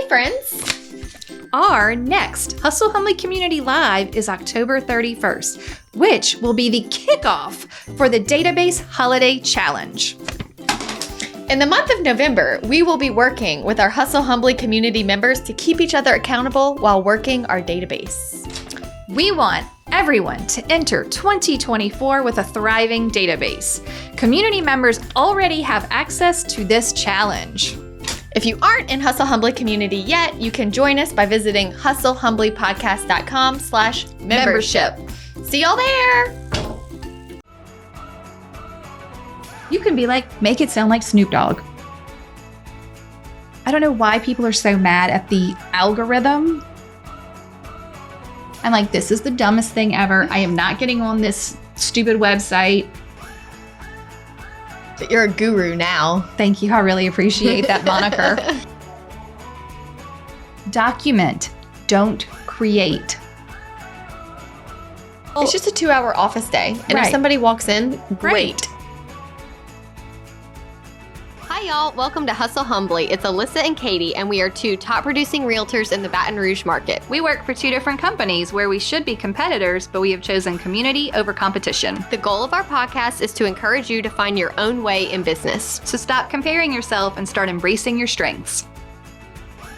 friends. Our next Hustle Humbly Community Live is October 31st, which will be the kickoff for the Database Holiday Challenge. In the month of November, we will be working with our Hustle Humbly community members to keep each other accountable while working our database. We want everyone to enter 2024 with a thriving database. Community members already have access to this challenge. If you aren't in Hustle Humbly community yet, you can join us by visiting hustlehumblypodcast.com/membership. See y'all there. You can be like, make it sound like Snoop Dogg. I don't know why people are so mad at the algorithm. I'm like, this is the dumbest thing ever. I am not getting on this stupid website. You're a guru now. Thank you. I really appreciate that moniker. Document, don't create. It's just a 2-hour office day. And if somebody walks in, great. Hi, y'all. Welcome to Hustle Humbly. It's Alissa and Katy, and we are two top producing realtors in the Baton Rouge market. We work for two different companies where we should be competitors, but we have chosen community over competition. The goal of our podcast is to encourage you to find your own way in business. So stop comparing yourself and start embracing your strengths.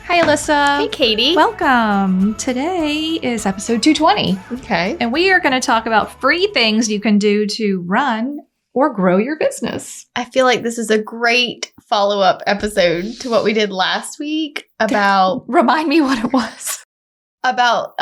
Hi, Alissa. Hey, Katy. Welcome. Today is episode 220. Okay. And we are going to talk about free things you can do to run or grow your business. I feel like this is a great follow-up episode to what we did last week about... Remind me what it was. About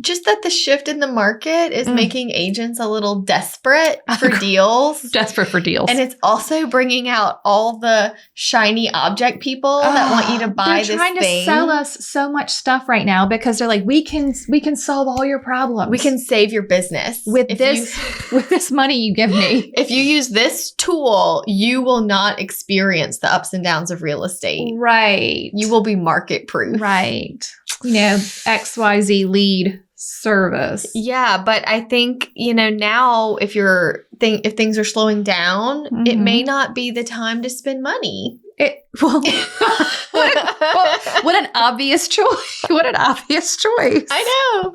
just that the shift in the market is making agents a little desperate for deals. Desperate for deals. And it's also bringing out all the shiny object people that want you to buy this thing. They're trying to sell us so much stuff right now because they're like, we can solve all your problems. We can save your business. With this money you give me. If you use this tool, you will not experience the ups and downs of real estate. Right. You will be market proof. Right. You know, XYZ lead service. Yeah, but I think, now if things are slowing down, it may not be the time to spend money. What an obvious choice. What an obvious choice. I know.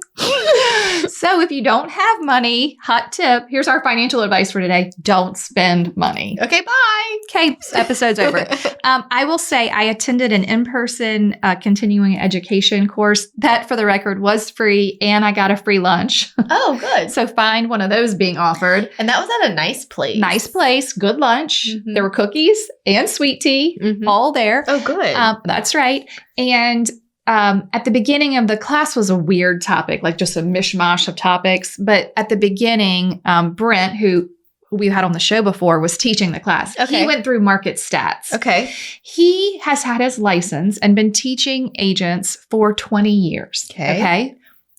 So if you don't have money, hot tip, here's our financial advice for today. Don't spend money. Okay, bye. Okay, episode's over. I will say I attended an in-person continuing education course that, for the record, was free, and I got a free lunch. Oh, good. So find one of those being offered. And that was at a nice place. Nice place, good lunch. Mm-hmm. There were cookies and sweet tea, all there. Oh, good. That's right. And at the beginning of the class was a weird topic, like just a mishmash of topics. But at the beginning, Brent, who we had on the show before, was teaching the class. Okay. He went through market stats. Okay. He has had his license and been teaching agents for 20 years. Okay.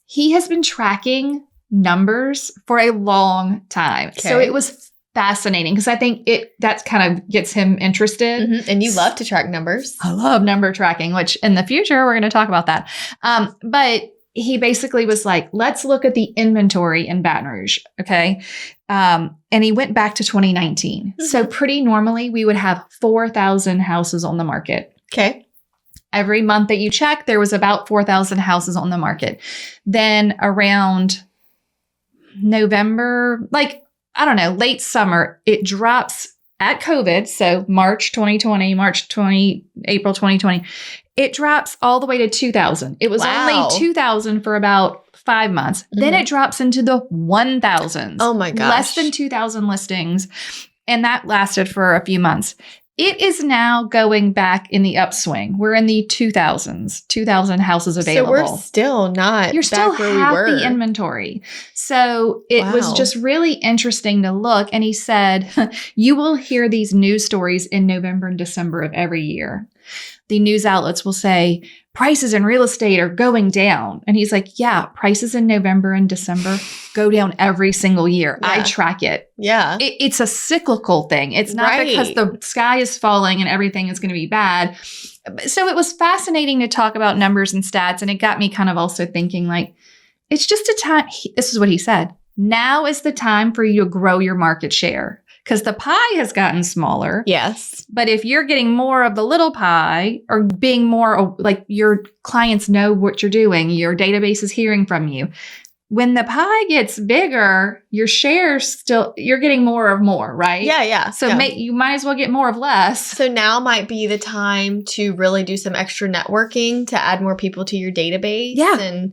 He has been tracking numbers for a long time. Okay. So it was fascinating because I think that kind of gets him interested. Mm-hmm. And you love to track numbers. I love number tracking, which in the future, we're going to talk about that. But he basically was like, let's look at the inventory in Baton Rouge. Okay. And he went back to 2019. Mm-hmm. So pretty normally we would have 4,000 houses on the market. Okay. Every month that you check, there was about 4,000 houses on the market. Then around November, late summer, it drops at COVID. So March 2020, April 2020, it drops all the way to 2,000. It was only 2,000 for about 5 months. Mm-hmm. Then it drops into the 1,000s. Oh my gosh. Less than 2,000 listings. And that lasted for a few months. It is now going back in the upswing. We're in the 2,000s, 2,000 houses available. So we're still not You're still back where half we were. The inventory. So it was just really interesting to look. And he said, you will hear these news stories in November and December of every year. The news outlets will say, prices in real estate are going down. And he's like, yeah, prices in November and December go down every single year. Yeah. I track it. Yeah. It's a cyclical thing. It's not because the sky is falling and everything is going to be bad. So it was fascinating to talk about numbers and stats. And it got me kind of also thinking it's just a time. This is what he said. Now is the time for you to grow your market share. because the pie has gotten smaller. Yes. But if you're getting more of the little pie or being more like your clients know what you're doing, your database is hearing from you. When the pie gets bigger, your shares you're getting more of more, right? Yeah. So you might as well get more of less. So now might be the time to really do some extra networking to add more people to your database. Yeah.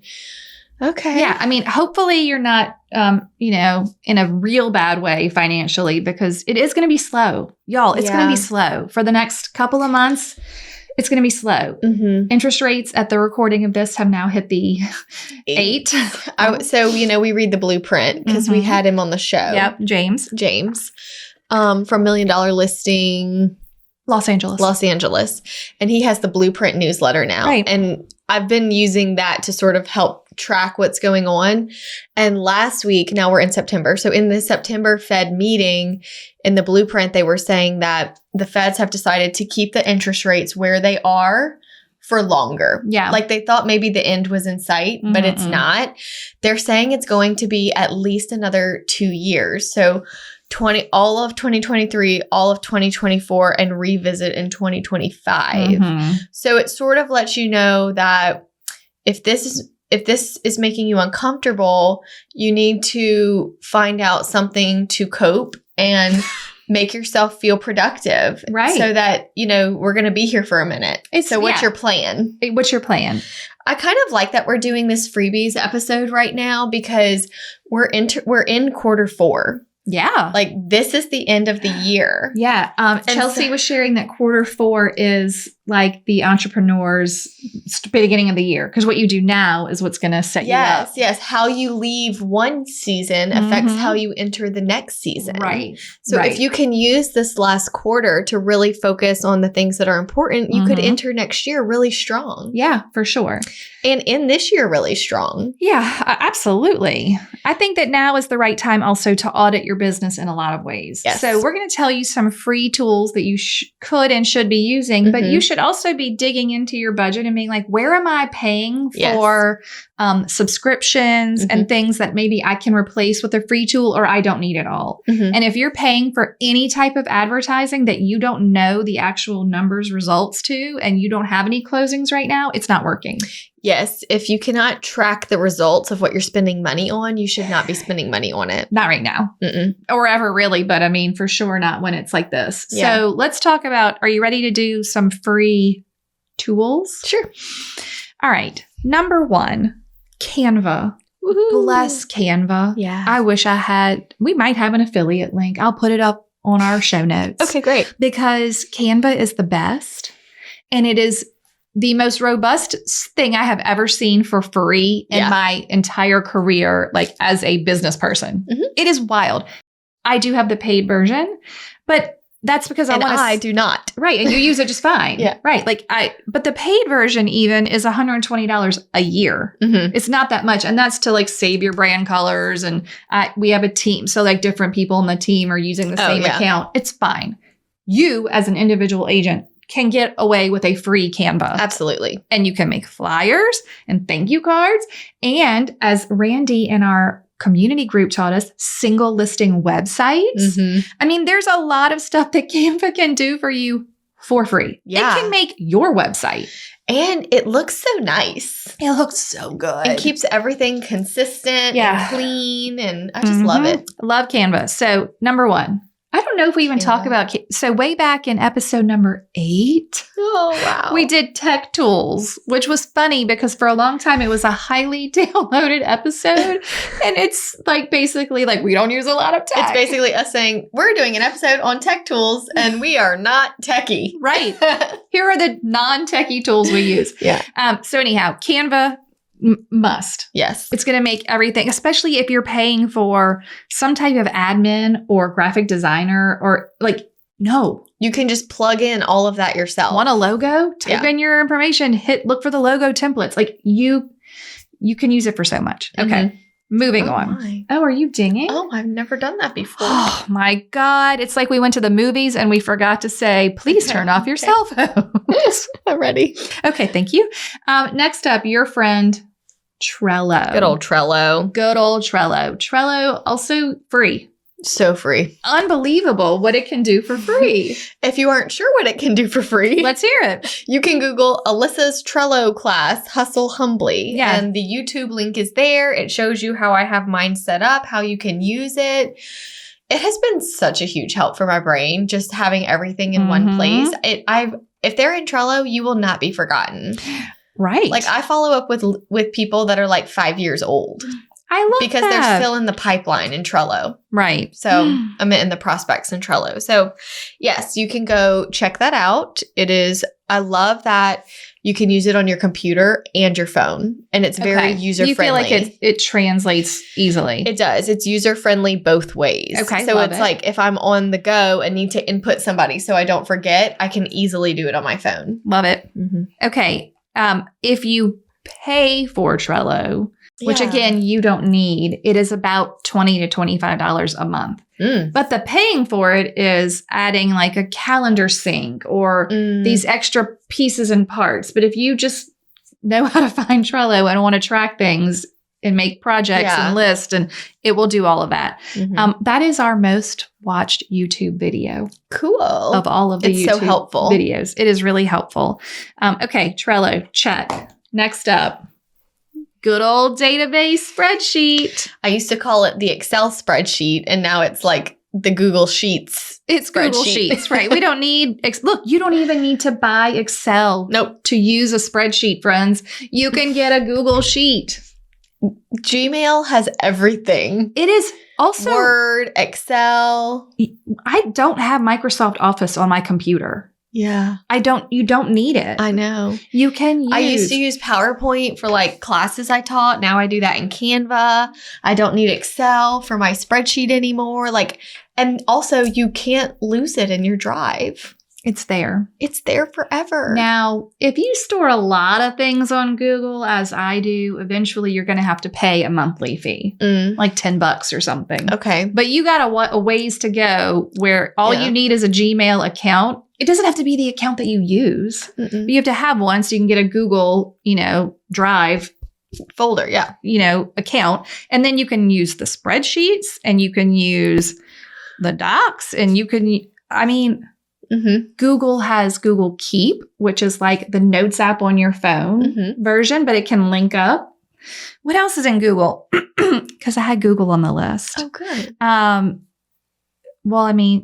Okay. Yeah. I mean, hopefully you're not, in a real bad way financially, because it is going to be slow. Y'all, it's going to be slow for the next couple of months. It's going to be slow. Mm-hmm. Interest rates at the recording of this have now hit the 8. So, we read the blueprint because we had him on the show. Yep. James. From $1 Million Listing Los Angeles. And he has the blueprint newsletter now. Right. And I've been using that to sort of help track what's going on. And last week, now we're in September. So in the September Fed meeting, in the blueprint, they were saying that the Feds have decided to keep the interest rates where they are for longer. Yeah. Like they thought maybe the end was in sight, but it's not. They're saying it's going to be at least another 2 years. So all of 2023, all of 2024, and revisit in 2025. So it sort of lets you know that if this is making you uncomfortable, you need to find out something to cope and make yourself feel productive. Right. So that, we're going to be here for a minute. So what's your plan? What's your plan? I kind of like that we're doing this freebies episode right now because we're in quarter 4. Yeah. Like this is the end of the year. Yeah. Chelsea was sharing that quarter 4 is like the entrepreneur's beginning of the year. Because what you do now is what's going to set you up. Yes. How you leave one season affects how you enter the next season. Right. So if you can use this last quarter to really focus on the things that are important, you could enter next year really strong. Yeah, for sure. And end this year really strong. Yeah, absolutely. I think that now is the right time also to audit your business in a lot of ways. Yes. So we're going to tell you some free tools that you could and should be using, but you should also be digging into your budget and being like, where am I paying for subscriptions and things that maybe I can replace with a free tool or I don't need it all. And if you're paying for any type of advertising that you don't know the actual numbers results to and you don't have any closings right now, it's not working. Yes. If you cannot track the results of what you're spending money on, you should not be spending money on it. Not right now. Or ever really, but I mean, for sure not when it's like this. Yeah. So let's talk about, are you ready to do some free tools? Sure. All right. Number 1, Canva. Woo-hoo. Bless Canva. Yeah. I wish we might have an affiliate link. I'll put it up on our show notes. Okay, great. Because Canva is the best and it is the most robust thing I have ever seen for free in my entire career, like as a business person. It is wild. I do have the paid version, but that's because I do not. Right. And you use it just fine. Yeah. Right. But the paid version even is $120 a year. It's not that much. And that's to like save your brand colors. And we have a team. So like different people on the team are using the same account. It's fine. You as an individual agent can get away with a free Canva. Absolutely. And you can make flyers and thank you cards. And as Randy in our community group taught us, single listing websites. I mean, there's a lot of stuff that Canva can do for you for free. Yeah. It can make your website. And it looks so nice. It looks so good. It keeps everything consistent and clean. And I just love it. Love Canva. So number 1. I don't know if we even talk about, so way back in episode number 8, wow, we did tech tools, which was funny because for a long time it was a highly downloaded episode. And it's like basically like we don't use a lot of tech. It's basically us saying we're doing an episode on tech tools and we are not techie. Right. Here are the non-techie tools we use. So anyhow, Canva, must. Yes. It's going to make everything, especially if you're paying for some type of admin or graphic designer or no. You can just plug in all of that yourself. Want a logo? Type in your information, look for the logo templates. Like you can use it for so much. Okay. Moving on. My. Oh, are you dinging? Oh, I've never done that before. Oh my God. It's like we went to the movies and we forgot to say, please turn off your cell phones. I'm ready. Okay. Thank you. Next up, your friend, Trello. Good old Trello. Good old Trello. Trello, also free. So free. Unbelievable what it can do for free. If you aren't sure what it can do for free, let's hear it. You can Google Alissa's Trello class, Hustle Humbly. Yeah. And the YouTube link is there. It shows you how I have mine set up, how you can use it. It has been such a huge help for my brain, just having everything in one place. If they're in Trello, you will not be forgotten. Right. Like I follow up with people that are like 5 years old. I love because that. they're still in the pipeline in Trello. Right. So I'm in the prospects in Trello. So yes, you can go check that out. I love that you can use it on your computer and your phone. And it's very user-friendly. You feel like it translates easily. It does. It's user-friendly both ways. Okay. So it's like if I'm on the go and need to input somebody so I don't forget, I can easily do it on my phone. Love it. Mm-hmm. Okay. If you pay for Trello, which again, you don't need, it is about $20 to $25 a month. But the paying for it is adding like a calendar sync or these extra pieces and parts. But if you just know how to find Trello and want to track things and make projects and lists, and it will do all of that. That is our most watched YouTube video. Cool. Of all of the YouTube so helpful videos. It is really helpful. Okay, Trello, check. Next up. Good old database spreadsheet. I used to call it the Excel spreadsheet, and now it's like the Google Sheets. It's Google Sheets, right? We don't need, look, you don't even need to buy Excel to use a spreadsheet, friends. You can get a Google Sheet. Gmail has everything. It is also Word, Excel. I don't have Microsoft Office on my computer. Yeah. You don't need it. I know. You can use. I used to use PowerPoint for like classes I taught. Now I do that in Canva. I don't need Excel for my spreadsheet anymore. And also you can't lose it in your drive. It's there. It's there forever. Now, if you store a lot of things on Google, as I do, eventually you're going to have to pay a monthly fee, like $10 or something. Okay. But you got a ways to go where all you need is a Gmail account. It doesn't have to be the account that you use. But you have to have one so you can get a Google, Drive folder, account. And then you can use the spreadsheets and you can use the docs and you can, Google has Google Keep, which is like the Notes app on your phone version, but it can link up. What else is in Google? Because I had Google on the list. Oh, good.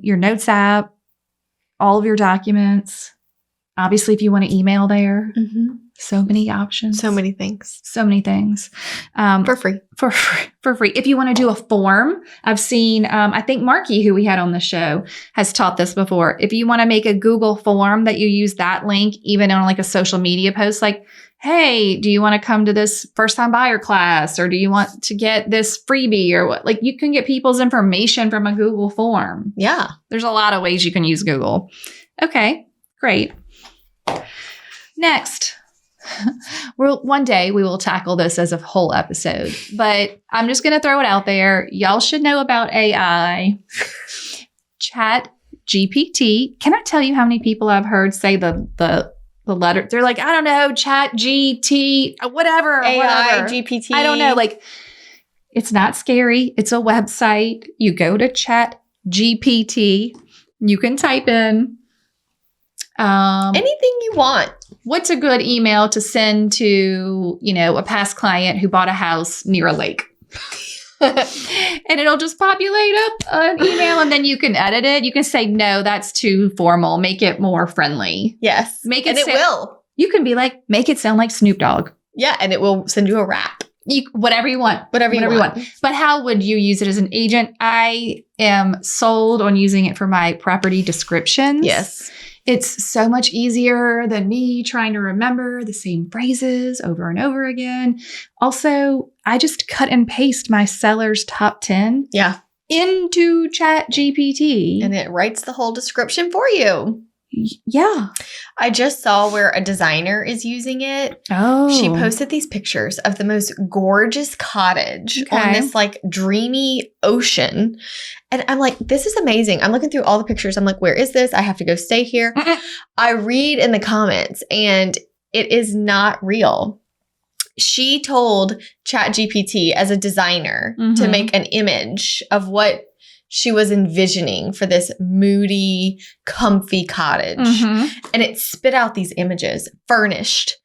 Your Notes app, all of your documents. Obviously, if you want to email there, so many options. So many things. So many things. For free. For free. If you want to do a form, I've seen, I think Marky, who we had on the show, has taught this before. If you want to make a Google form that you use that link, even on like a social media post, like, hey, do you want to come to this first time buyer class? Or do you want to get this freebie or what? Like you can get people's information from a Google form. Yeah. There's a lot of ways you can use Google. Okay, great. Next. One day we will tackle this as a whole episode, but I'm just going to throw it out there. Y'all should know about AI. ChatGPT. Can I tell you how many people I've heard say the letter? They're like, I don't know, ChatGPT, whatever. AI, GPT. I don't know. Like, it's not scary. It's a website. You go to ChatGPT. You can type in anything you want. What's a good email to send to, a past client who bought a house near a lake? And it'll just populate up an email and then you can edit it. You can say, no, that's too formal. Make it more friendly. Yes. It will. You can be like, make it sound like Snoop Dogg. Yeah. And it will send you a rap. Whatever you want. Whatever you want. But how would you use it as an agent? I am sold on using it for my property descriptions. Yes. It's so much easier than me trying to remember the same phrases over and over again. Also, I just cut and paste my seller's top 10 into ChatGPT. And it writes the whole description for you. Yeah. I just saw where a designer is using it. Oh. She posted these pictures of the most gorgeous cottage on this like dreamy ocean. And I'm like, this is amazing. I'm looking through all the pictures. I'm like, where is this? I have to go stay here. I read in the comments and it is not real. She told ChatGPT as a designer to make an image of what she was envisioning for this moody, comfy cottage. And it spit out these images, furnished,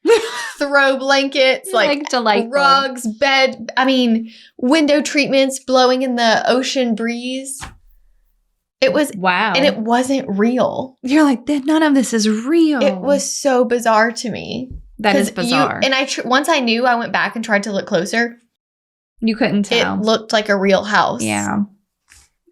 throw blankets, like delightful. Rugs, bed, window treatments blowing in the ocean breeze. It was, wow. And it wasn't real. You're like, none of this is real. It was so bizarre to me. That is bizarre. Once I knew, I went back and tried to look closer. You couldn't tell. It looked like a real house. Yeah.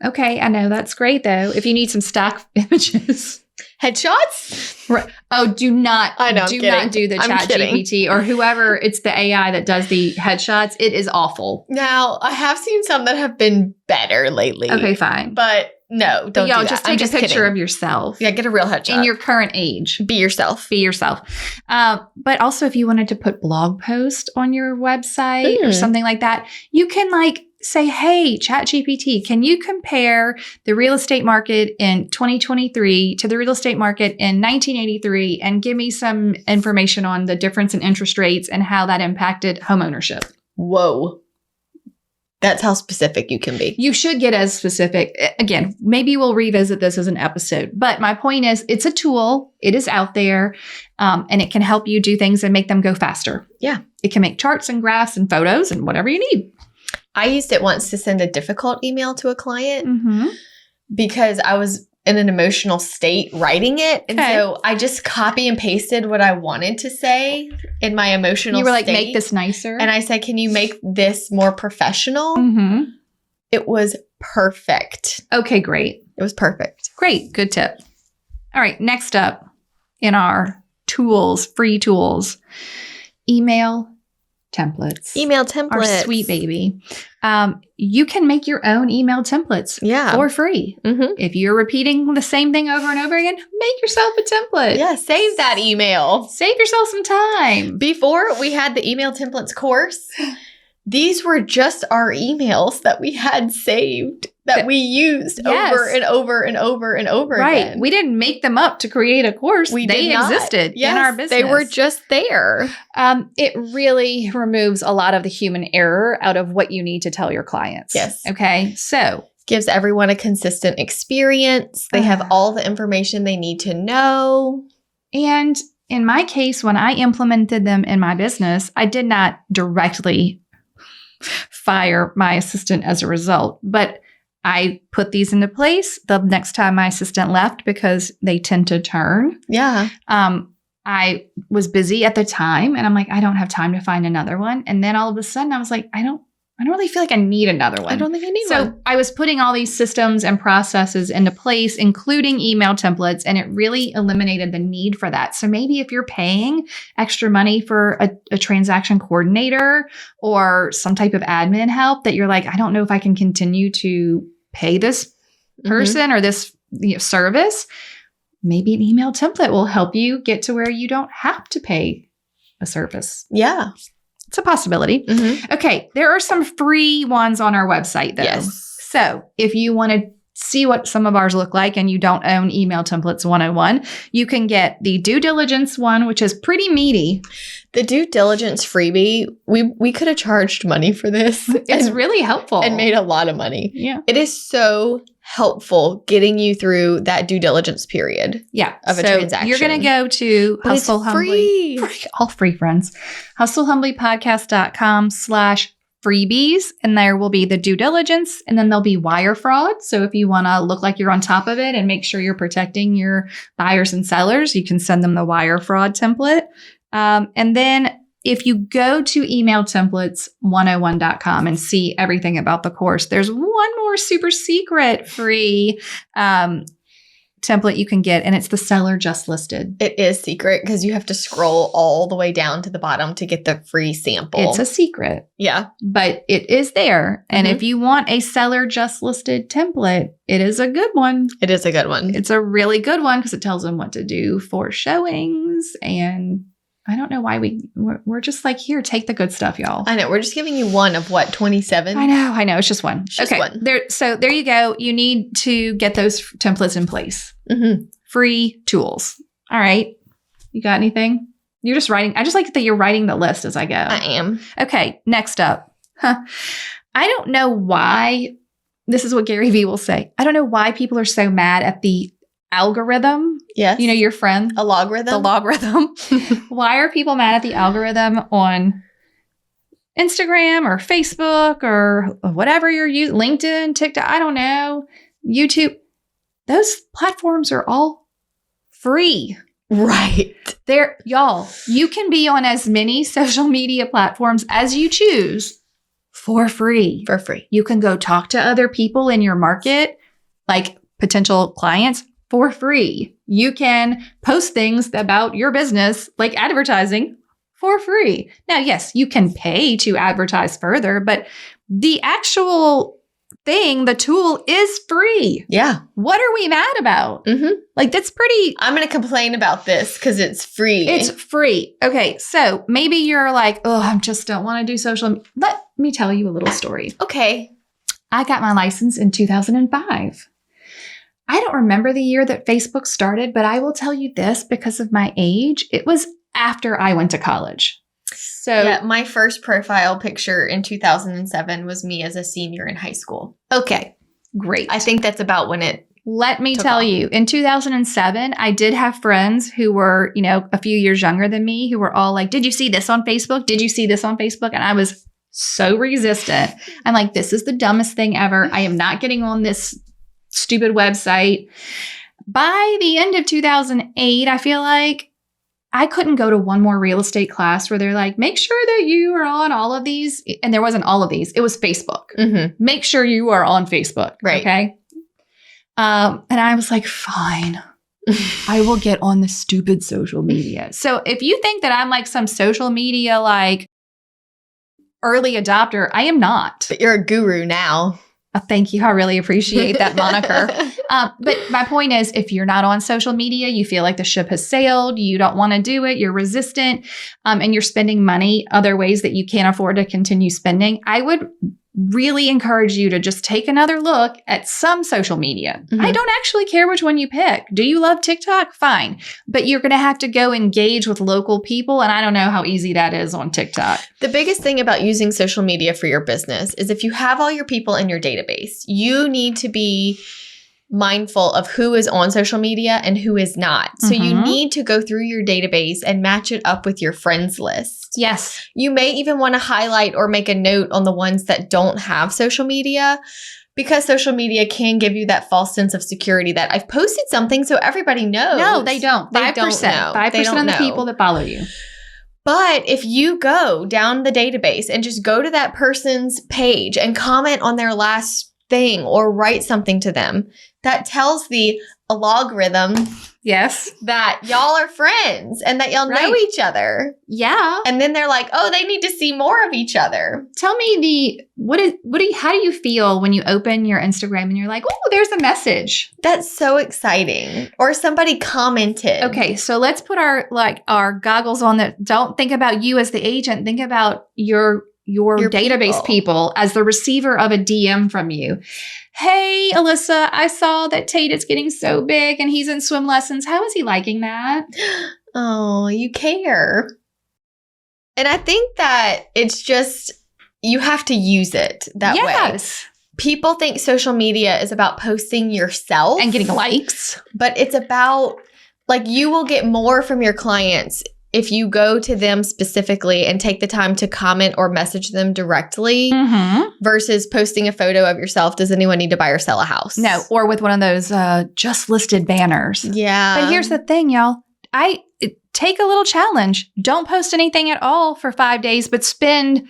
Okay, I know. That's great, though. If you need some stock images. Headshots? Right. Oh, do not do the ChatGPT or whoever. It's the AI that does the headshots. It is awful. Now, I have seen some that have been better lately. Okay, fine. But no, don't do that. Just take a picture of yourself. Yeah, get a real headshot. In your current age. Be yourself. But also, if you wanted to put blog post on your website or something like that, you can say, hey, ChatGPT, can you compare the real estate market in 2023 to the real estate market in 1983 and give me some information on the difference in interest rates and how that impacted homeownership? Whoa. That's how specific you can be. You should get as specific. Again, maybe we'll revisit this as an episode. But my point is, it's a tool. It is out there. And it can help you do things and make them go faster. Yeah. It can make charts and graphs and photos and whatever you need. I used it once to send a difficult email to a client because I was in an emotional state writing it. And so I just copy and pasted what I wanted to say in my emotional state. You were like, make this nicer. And I said, can you make this more professional? It was perfect. Okay, great. It was perfect. Great. Good tip. All right. Next up in our tools, free tools, email templates. Email templates. Our sweet baby. You can make your own email templates for free. If you're repeating the same thing over and over again, make yourself a template. Yeah, save that email. Save yourself some time. Before we had the email templates course, these were just our emails that we had saved that we used over and over and over and over again. We didn't make them up to create a course. They existed in our business. They were just there. It really removes a lot of the human error out of what you need to tell your clients. Yes. Okay. So gives everyone a consistent experience. They have all the information they need to know. And in my case, when I implemented them in my business, I did not directly fire my assistant as a result, but I put these into place the next time my assistant left because they tend to turn. Yeah. I was busy at the time and I'm like, I don't have time to find another one. And then all of a sudden I was like, I don't really feel like I need another one. I don't think I need one. So I was putting all these systems and processes into place, including email templates, and it really eliminated the need for that. So maybe if you're paying extra money for a transaction coordinator or some type of admin help that you're like, I don't know if I can continue to pay this person or this service, maybe an email template will help you get to where you don't have to pay a service. Yeah. It's a possibility. Okay. There are some free ones on our website, though. Yes. So if you want to see what some of ours look like and you don't own Email Templates 101, you can get the due diligence one, which is pretty meaty. The due diligence freebie, we could have charged money for this. It's really helpful. And made a lot of money. Yeah. It is so helpful getting you through that due diligence period of a transaction. You're going to go to Hustle Humbly. Free. All free, friends. HustleHumblyPodcast.com/freebies. And there will be the due diligence and then there'll be wire fraud. So if you want to look like you're on top of it and make sure you're protecting your buyers and sellers, you can send them the wire fraud template. And then if you go to emailtemplates101.com and see everything about the course, there's one more super secret free template you can get, and it's the seller just listed. It is secret because you have to scroll all the way down to the bottom to get the free sample. It's a secret. Yeah. But it is there. And if you want a seller just listed template, it is a good one. It is a good one. It's a really good one because it tells them what to do for showings. And I don't know why we're just like, here, take the good stuff, y'all. I know. We're just giving you one of what, 27? I know. It's just one. It's just one. So there you go. You need to get those templates in place. Free tools. All right. You got anything? You're just writing. I just like that you're writing the list as I go. I am. Okay. Next up. I don't know why this is what Gary Vee will say. I don't know why people are so mad at the algorithm. Yes. Your friend. A logarithm. The logarithm. Why are people mad at the algorithm on Instagram or Facebook or whatever you're using? LinkedIn, TikTok, I don't know. YouTube. Those platforms are all free. Right. Y'all, you can be on as many social media platforms as you choose for free. For free. You can go talk to other people in your market, like potential clients, for free. You can post things about your business, like advertising, for free. Now, yes, you can pay to advertise further, but the actual thing, the tool is free. Yeah. What are we mad about? Like, that's pretty... I'm going to complain about this because it's free. It's free. Okay, so maybe you're like, oh, I just don't want to do social... Let me tell you a little story. Okay. I got my license in 2005. I don't remember the year that Facebook started, but I will tell you this because of my age. It was after I went to college. So yeah, my first profile picture in 2007 was me as a senior in high school. Okay, great. I think that's about when it Let me tell you, in 2007, I did have friends who were, a few years younger than me who were all like, did you see this on Facebook? Did you see this on Facebook? And I was so resistant. I'm like, this is the dumbest thing ever. I am not getting on this stupid website. By the end of 2008, I feel like I couldn't go to one more real estate class where they're like, make sure that you are on all of these. And there wasn't all of these. It was Facebook. Mm-hmm. Make sure you are on Facebook. Right. Okay. And I was like, fine, I will get on the stupid social media. So if you think that I'm like some social media, like early adopter, I am not. But you're a guru now. Thank you. I really appreciate that moniker. But my point is, if you're not on social media, you feel like the ship has sailed, you don't want to do it, you're resistant, and you're spending money other ways that you can't afford to continue spending, I would really encourage you to just take another look at some social media. Mm-hmm. I don't actually care which one you pick. Do you love TikTok? Fine. But you're going to have to go engage with local people. And I don't know how easy that is on TikTok. The biggest thing about using social media for your business is if you have all your people in your database, you need to be mindful of who is on social media and who is not. So you need to go through your database and match it up with your friends list. Yes. You may even want to highlight or make a note on the ones that don't have social media, because social media can give you that false sense of security that I've posted something so everybody knows. No, they don't. 5%. They don't know. 5% of the people that follow you. But if you go down the database and just go to that person's page and comment on their last thing or write something to them, that tells the algorithm, yes, that y'all are friends and that y'all know each other. Yeah. And then they're like, oh, they need to see more of each other. Tell me how do you feel when you open your Instagram and you're like, oh, there's a message. That's so exciting. Or somebody commented. Okay, so let's put our goggles on that. Don't think about you as the agent. Think about your database people as the receiver of a DM from you. Hey, Alissa, I saw that Tate is getting so big and he's in swim lessons. How is he liking that? Oh, you care. And I think that it's just, you have to use it that way. People think social media is about posting yourself and getting likes, but it's about, like, you will get more from your clients if you go to them specifically and take the time to comment or message them directly versus posting a photo of yourself. Does anyone need to buy or sell a house? No. Or with one of those just listed banners. Yeah. But here's the thing, y'all. Take a little challenge. Don't post anything at all for 5 days, but spend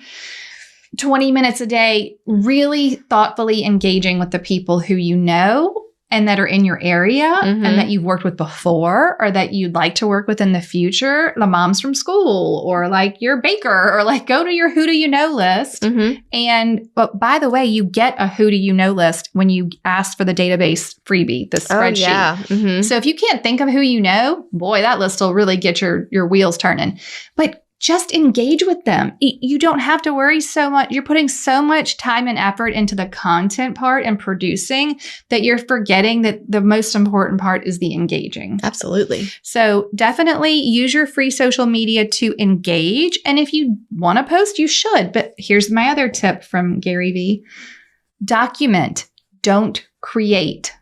20 minutes a day really thoughtfully engaging with the people who you know and that are in your area and that you've worked with before or that you'd like to work with in the future, the moms from school or like your baker or like go to your who do you know list. But by the way, you get a who do you know list when you ask for the database freebie, the spreadsheet. So if you can't think of who you know, boy, that list will really get your wheels turning. But just engage with them. You don't have to worry so much. You're putting so much time and effort into the content part and producing that you're forgetting that the most important part is the engaging. Absolutely. So definitely use your free social media to engage. And if you want to post, you should. But here's my other tip from Gary Vee. Document. don't create.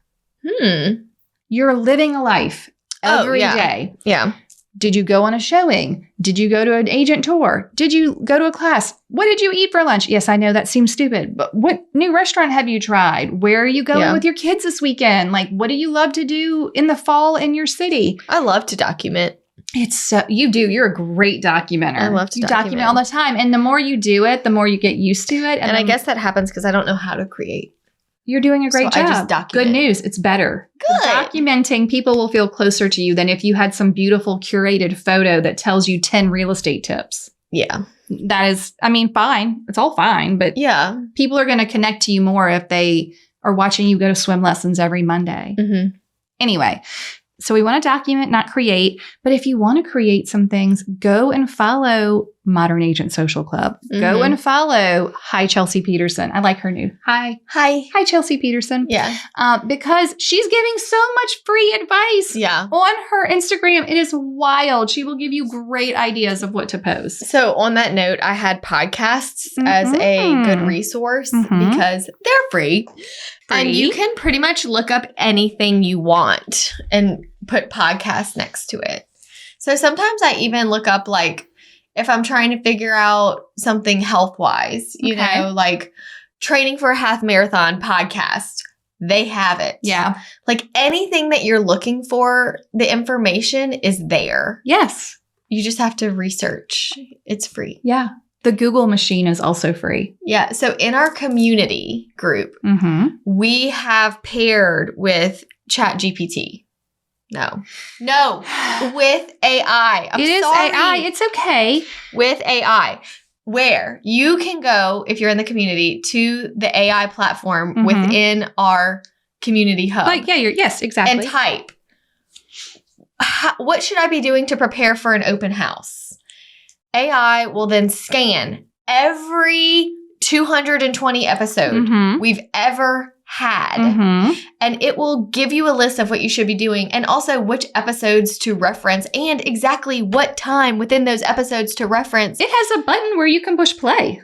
You're living a life every day. Yeah. Did you go on a showing? Did you go to an agent tour? Did you go to a class? What did you eat for lunch? Yes, I know that seems stupid, but what new restaurant have you tried? Where are you going with your kids this weekend? Like, what do you love to do in the fall in your city? I love to document. It's so, you do. You're a great documenter. I love to document all the time. And the more you do it, the more you get used to it. And I guess that happens because I don't know how to create. You're doing a great job. I just document. Good news. It's better. Good. Documenting, people will feel closer to you than if you had some beautiful curated photo that tells you 10 real estate tips. Yeah. That is, I mean, fine. It's all fine. But yeah, people are going to connect to you more if they are watching you go to swim lessons every Monday. Anyway, so we want to document, not create. But if you want to create some things, go and follow Modern Agent Social Club. Go and follow Hi Chelsea Peterson. I like her new. Hi Chelsea Peterson. Yeah. Because she's giving so much free advice on her Instagram. It is wild. She will give you great ideas of what to post. So on that note, I had podcasts as a good resource because they're free. And you can pretty much look up anything you want and put podcast next to it. So sometimes I even look up, like, if I'm trying to figure out something health-wise, you know, like training for a half marathon podcast, they have it. Yeah. Like anything that you're looking for, the information is there. Yes. You just have to research. It's free. Yeah. The Google machine is also free. Yeah. So in our community group, we have paired with ChatGPT. No, with AI. It is AI. It's okay. With AI, where you can go, if you're in the community, to the AI platform within our community hub. Like, yes, exactly. And type, what should I be doing to prepare for an open house? AI will then scan every 220 episode we've ever had. And it will give you a list of what you should be doing and also which episodes to reference and exactly what time within those episodes to reference. It has a button where you can push play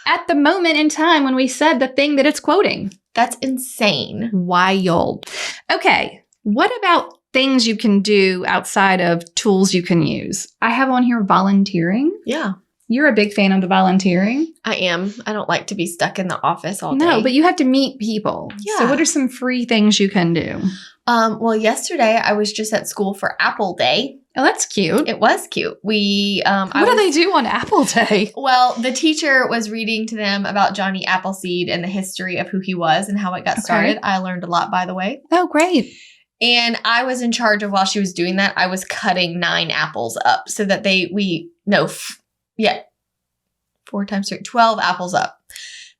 at the moment in time when we said the thing that it's quoting. That's insane. Wild. Okay. What about things you can do outside of tools you can use? I have on here volunteering. Yeah. You're a big fan of the volunteering. I am. I don't like to be stuck in the office all day. No, but you have to meet people. Yeah. So what are some free things you can do? Well, yesterday I was just at school for Apple Day. Oh, that's cute. It was cute. What do they do on Apple Day? Well, the teacher was reading to them about Johnny Appleseed and the history of who he was and how it got started. I learned a lot, by the way. Oh, great. And I was in charge of, while she was doing that, I was cutting 9 apples up so that 4 times 3, 12 apples up.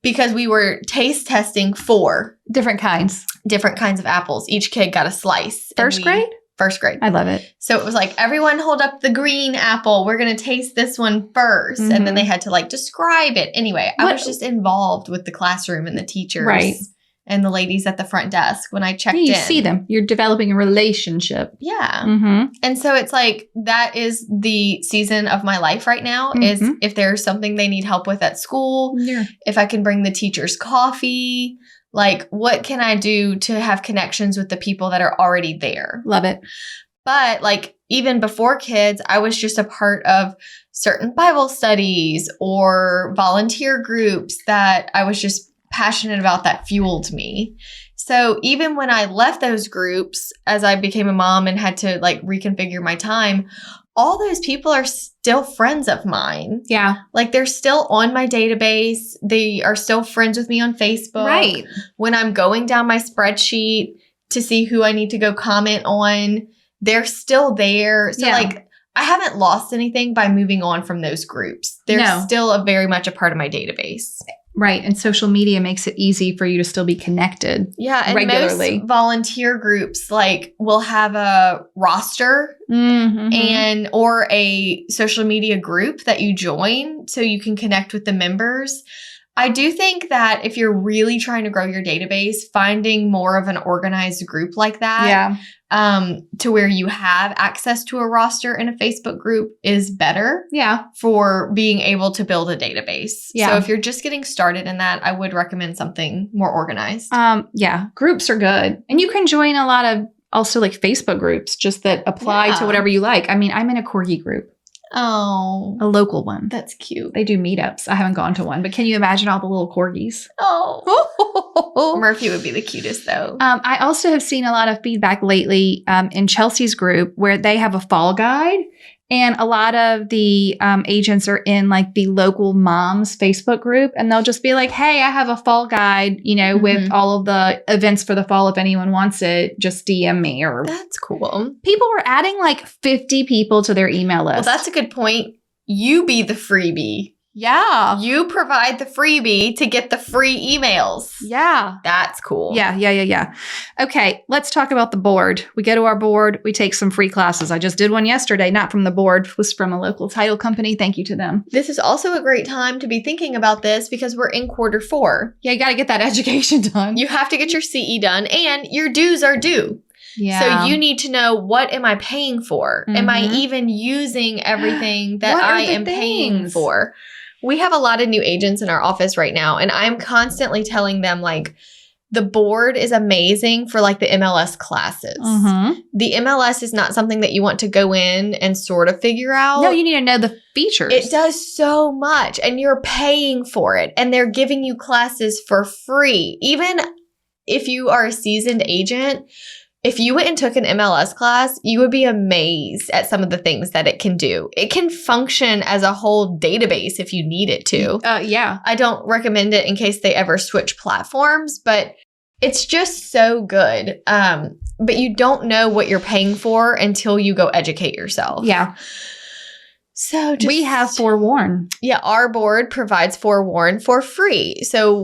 Because we were taste testing 4 different kinds of apples. Each kid got a slice. First grade? First grade. I love it. So it was like, everyone hold up the green apple. We're going to taste this one first. And then they had to like describe it. Anyway, I was just involved with the classroom and the teachers. Right. And the ladies at the front desk when I checked in. You see them. You're developing a relationship. Yeah. And so it's like, that is the season of my life right now, is if there's something they need help with at school, if I can bring the teachers coffee, like what can I do to have connections with the people that are already there? Love it. But like even before kids, I was just a part of certain Bible studies or volunteer groups that I was just passionate about, that fueled me. So even when I left those groups, as I became a mom and had to like reconfigure my time, all those people are still friends of mine. Yeah. Like they're still on my database. They are still friends with me on Facebook. Right. When I'm going down my spreadsheet to see who I need to go comment on, they're still there. So like I haven't lost anything by moving on from those groups. They're still very much a part of my database. Right. And social media makes it easy for you to still be connected. Yeah. And regularly. Most volunteer groups like will have a roster and or a social media group that you join so you can connect with the members. I do think that if you're really trying to grow your database, finding more of an organized group like that, to where you have access to a roster in a Facebook group is better for being able to build a database. Yeah. So if you're just getting started in that, I would recommend something more organized. Groups are good. And you can join a lot of also like Facebook groups just that apply to whatever you like. I mean, I'm in a corgi group. Oh. A local one. That's cute. They do meetups. I haven't gone to one, but can you imagine all the little corgis? Oh. Murphy would be the cutest though. I also have seen a lot of feedback lately in Chelsea's group where they have a fall guide. And a lot of the agents are in like the local moms Facebook group, and they'll just be like, hey, I have a fall guide, with all of the events for the fall. If anyone wants it, just DM me. Or that's cool. People were adding like 50 people to their email list. Well, that's a good point. You be the freebie. Yeah. You provide the freebie to get the free emails. Yeah. That's cool. Yeah. Okay, let's talk about the board. We go to our board. We take some free classes. I just did one yesterday, not from the board. It was from a local title company. Thank you to them. This is also a great time to be thinking about this because we're in Q4. Yeah, you got to get that education done. You have to get your CE done and your dues are due. Yeah. So you need to know, what am I paying for? Am I even using everything that I am paying for? We have a lot of new agents in our office right now, and I'm constantly telling them, like, the board is amazing for, like, the MLS classes. The MLS is not something that you want to go in and sort of figure out. No, you need to know the features. It does so much, and you're paying for it, and they're giving you classes for free. Even if you are a seasoned agent, if you went and took an MLS class, you would be amazed at some of the things that it can do. It can function as a whole database if you need it to. Yeah. I don't recommend it in case they ever switch platforms, but it's just so good. But you don't know what you're paying for until you go educate yourself. Yeah. So we have ForWarn. Yeah, our board provides ForWarn for free. So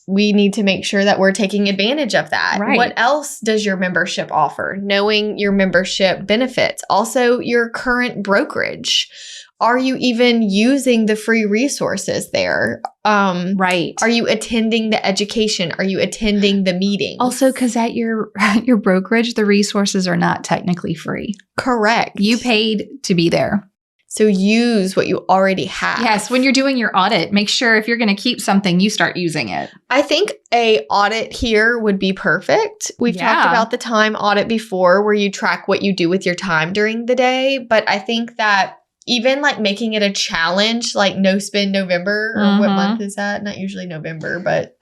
we need to make sure that we're taking advantage of that. Right. What else does your membership offer? Knowing your membership benefits. Also, your current brokerage. Are you even using the free resources there? Right. Are you attending the education? Are you attending the meeting? Also, because at your brokerage, the resources are not technically free. Correct. You paid to be there. So use what you already have. Yes, when you're doing your audit, make sure if you're going to keep something, you start using it. I think a audit here would be perfect. We've talked about the time audit before, where you track what you do with your time during the day. But I think that even like making it a challenge, like No Spend November, or what month is that? Not usually November, but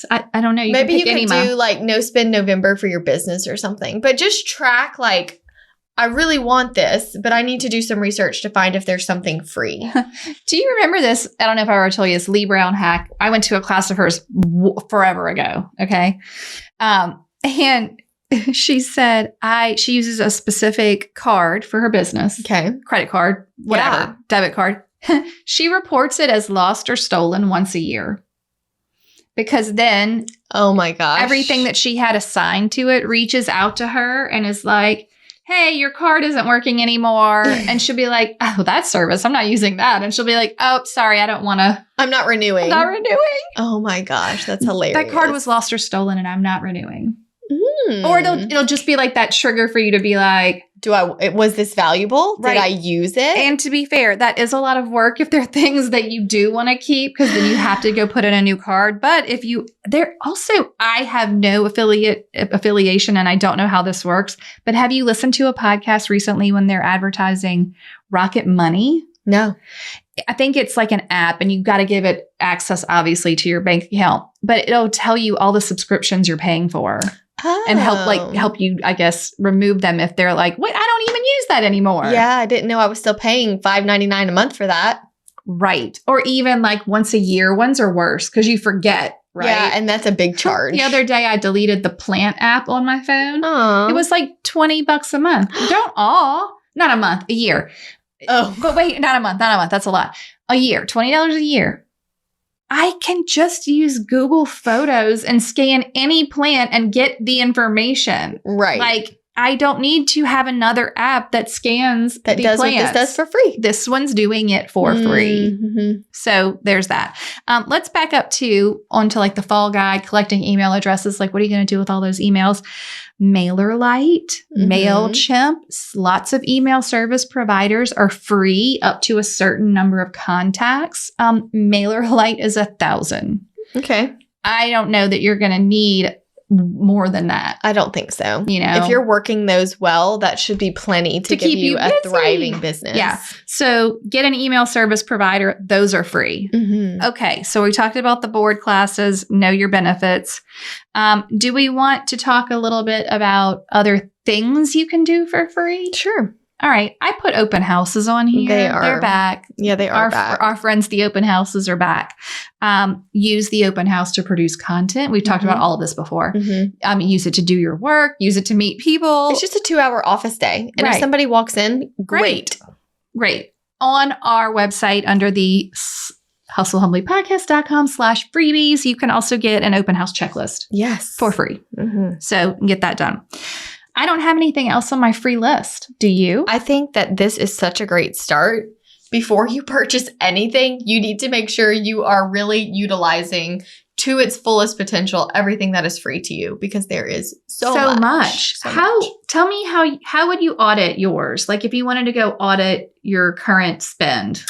I don't know. Maybe you could do like No Spend November for your business or something. But just track, like, I really want this, but I need to do some research to find if there's something free. Do you remember this? I don't know if I ever told you this. Lee Brown hack. I went to a class of hers forever ago. Okay. And she said she uses a specific card for her business. Okay. Credit card, whatever, debit card. She reports it as lost or stolen once a year. Because then, oh my gosh, everything that she had assigned to it reaches out to her and is like, hey, your card isn't working anymore. And she'll be like, oh, that service, I'm not using that. And she'll be like, oh, sorry, I don't want to. I'm not renewing. Not renewing. Oh my gosh, that's hilarious. That card was lost or stolen and I'm not renewing. Or it'll just be like that trigger for you to be like, was this valuable? Right. Did I use it? And to be fair, that is a lot of work if there are things that you do want to keep, because then you have to go put in a new card. But I have no affiliation and I don't know how this works, but have you listened to a podcast recently when they're advertising Rocket Money? No. I think it's like an app and you've got to give it access, obviously, to your bank account, but it'll tell you all the subscriptions you're paying for. And help you, I guess, remove them if they're like, wait, I don't even use that anymore. Yeah, I didn't know I was still paying $5.99 a month for that. Right. Or even like once a year. Ones are worse because you forget, right? Yeah, and that's a big charge. The other day I deleted the plant app on my phone. Aww. It was like $20 a month. Not a month, a year. Oh. But wait, not a month. That's a lot. A year, $20 a year. I can just use Google Photos and scan any plant and get the information. Right. Like, I don't need to have another app that scans that the does plans. what this does for free. This one's doing it for free. Mm-hmm. So there's that. Let's back up onto like the fall guide, collecting email addresses. Like, what are you going to do with all those emails? Mailerlite, MailChimp, lots of email service providers are free up to a certain number of contacts. Mailerlite is 1,000. Okay. I don't know that you're going to need more than that. I don't think so. You know, if you're working those well, that should be plenty to give keep you a busy. thriving business. Yeah. So get an email service provider. Those are free. Mm-hmm. Okay. So we talked about the board classes, know your benefits. Do we want to talk a little bit about other things you can do for free? Sure. All right. I put open houses on here. They're back. Yeah, they are back. Our friends, the open houses, are back. Use the open house to produce content. We've talked about all of this before. Use it to do your work. Use it to meet people. It's just a 2-hour office day. And if somebody walks in, great. On our website under the hustlehumblypodcast.com/freebies, you can also get an open house checklist. Yes. For free. So get that done. I don't have anything else on my free list. Do you? I think that this is such a great start. Before you purchase anything, you need to make sure you are really utilizing to its fullest potential everything that is free to you, because there is so much. Tell me how would you audit yours? Like if you wanted to go audit your current spend.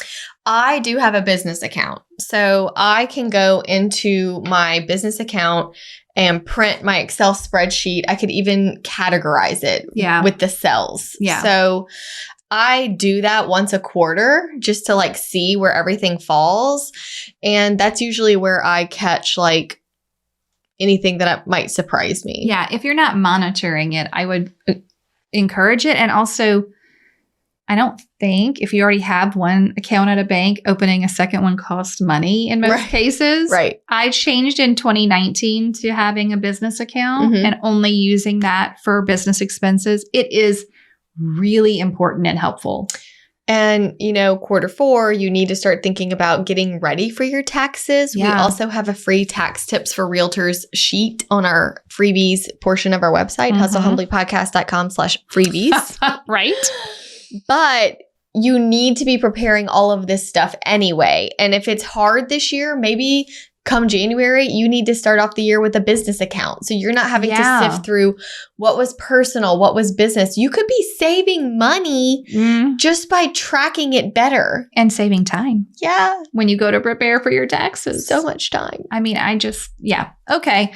I do have a business account. So I can go into my business account and print my Excel spreadsheet. I could even categorize it with the cells. Yeah. So I do that once a quarter just to like see where everything falls. And that's usually where I catch like anything that might surprise me. Yeah. If you're not monitoring it, I would encourage it. And also, I don't think if you already have one account at a bank, opening a second one costs money in most cases. Right. I changed in 2019 to having a business account and only using that for business expenses. It is really important and helpful. And, quarter 4, you need to start thinking about getting ready for your taxes. Yeah. We also have a free tax tips for realtors sheet on our freebies portion of our website, hustlehumblypodcast.com/freebies. Right. But you need to be preparing all of this stuff anyway. And if it's hard this year, maybe come January, you need to start off the year with a business account. So you're not having to sift through what was personal, what was business. You could be saving money just by tracking it better. And saving time. Yeah. When you go to prepare for your taxes. So much time. I mean, Okay.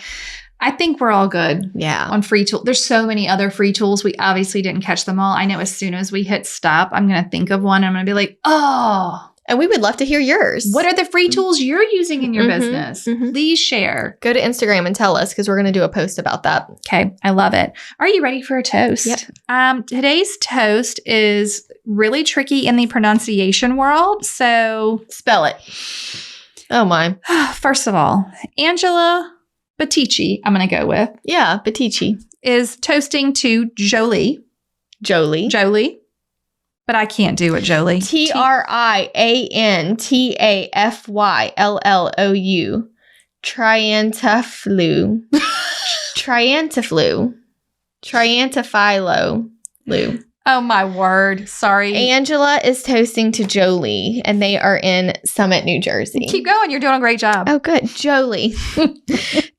I think we're all good on free tools. There's so many other free tools. We obviously didn't catch them all. I know as soon as we hit stop, I'm going to think of one. I'm going to be like, oh. And we would love to hear yours. What are the free tools you're using in your business? Please share. Go to Instagram and tell us, because we're going to do a post about that. Okay. I love it. Are you ready for a toast? Yep. Today's toast is really tricky in the pronunciation world. So spell it. Oh my. First of all, Angela Batici, I'm going to go with. Yeah, Batici. Is toasting to Jolie. But I can't do it, Jolie. Triantafyllou. Triantafyllou. Oh, my word. Sorry. Angela is toasting to Jolie, and they are in Summit, New Jersey. Keep going. You're doing a great job. Oh, good. Jolie.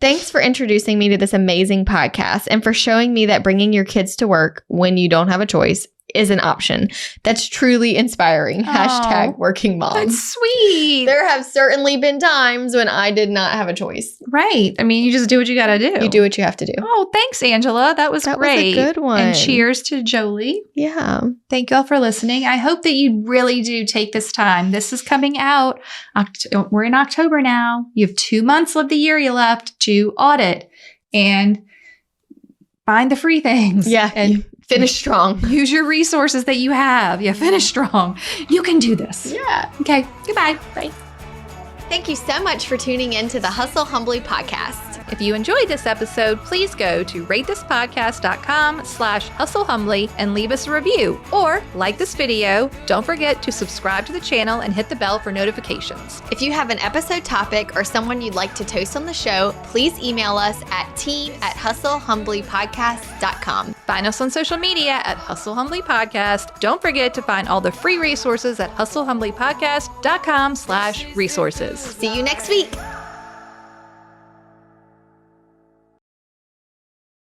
Thanks for introducing me to this amazing podcast and for showing me that bringing your kids to work when you don't have a choice is an option. That's truly inspiring. # working mom. That's sweet. There have certainly been times when I did not have a choice. Right. I mean, you just do what you got to do. You do what you have to do. Oh, thanks, Angela. That was great. Was a good one. And cheers to Jolie. Yeah. Thank you all for listening. I hope that you really do take this time. This is coming out. We're in October now. You have 2 months of the year you left to audit and find the free things. Yeah. And finish strong. Use your resources that you have. Yeah, finish strong. You can do this. Yeah. Okay. Goodbye. Bye. Thank you so much for tuning in to the Hustle Humbly podcast. If you enjoyed this episode, please go to ratethispodcast.com/hustlehumbly and leave us a review or like this video. Don't forget to subscribe to the channel and hit the bell for notifications. If you have an episode topic or someone you'd like to toast on the show, please email us at team@hustlehumblypodcast.com. Find us on social media at Hustle Humbly Podcast. Don't forget to find all the free resources at hustlehumblypodcast.com/resources. See you next week.